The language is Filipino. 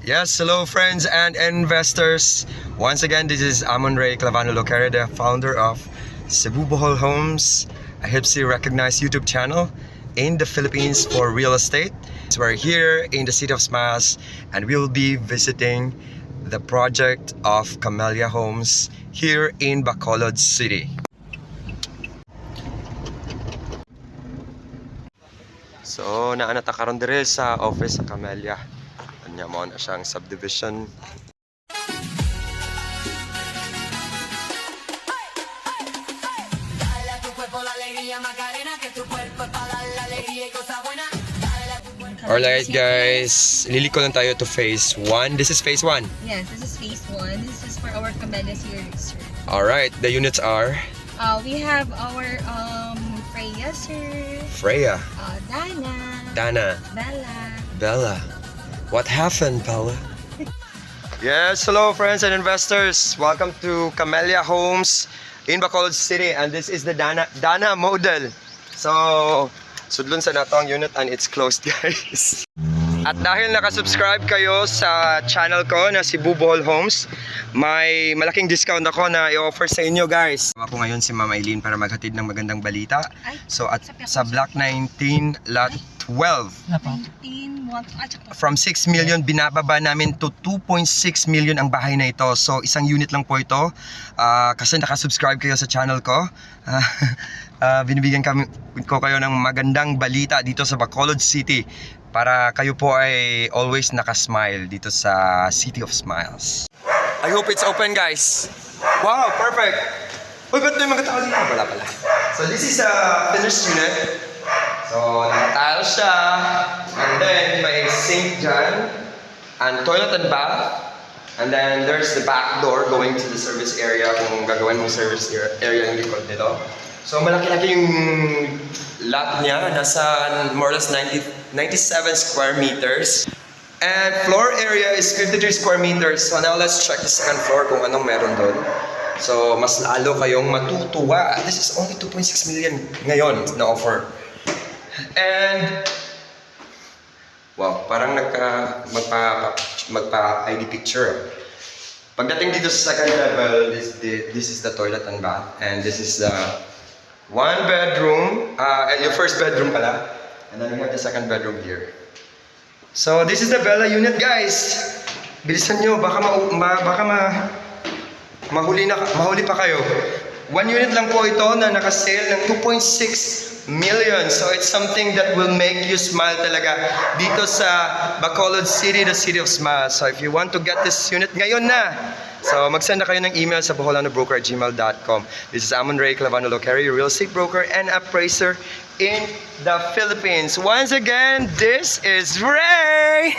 Yes, hello friends and investors. Once again, this is Amon Ray Clavano Locara, the founder of Cebu Bohol Homes, a hipsy recognized YouTube channel in the Philippines for real estate. So we're here in the City of Smiles and we'll be visiting the project of Camellia Homes here in Bacolod City. So, naanata karon dire sa office sa Camellia. Anya mo na siyang subdivision. Alright guys, liliko lang tayo to phase 1. This is phase 1. Yes, this is phase 1. This is for our Camellia series, sir. Alright, the units are We have our Freya, sir. Freya, Dana. Dana, Bella. Bella. What happened, Bella? Yes, hello friends and investors. Welcome to Camellia Homes in Bacolod City, and this is the Dana model. So, sudlon sa nato ang unit and it's closed, guys. At dahil nakasubscribe kayo sa channel ko na Cebu Bohol Homes, may malaking discount ako na i-offer sa inyo, guys. Ako ngayon si Mama Eileen para maghatid ng magandang balita. So at sa Block 19 Lot 12, 19, from 6 million binababa namin to 2.6 million ang bahay na ito. So isang unit lang po ito. Kasi nakasubscribe kayo sa channel ko. Binibigyan ko kayo ng magandang balita dito sa Bacolod City para kayo po ay always nakasmile dito sa City of Smiles. I hope it's open, guys. Wow, perfect. Uy, ba't may mga tao dito? Wala pala. So this is a finished unit. So naka-tile siya. And then may sink dyan. And toilet and bath. And then there's the back door going to the service area kung gagawin mong service area yung likod nito. So malaki-laki yung lot niya, nasa more or less 97 square meters. And floor area is 53 square meters. So now let's check the second floor kung anong meron doon. So mas lalo kayong matutuwa. This is only 2.6 million ngayon na offer. And wow, parang magpa-ID picture. Pagdating dito sa second level, this is the toilet and bath. And this is the one bedroom, your first bedroom pala. And then we have the second bedroom here. So this is the Bella unit, guys. Bilisan nyo, baka mahuli pa kayo. One unit lang po ito na nakasale ng 2.6 million. So it's something that will make you smile talaga dito sa Bacolod City, the City of Smiles. So if you want to get this unit ngayon na, so mag-send na kayo ng email sa boholanobroker@gmail.com. This is Amon Ray Clavano Locara, real estate broker and appraiser in the Philippines. Once again, this is Ray!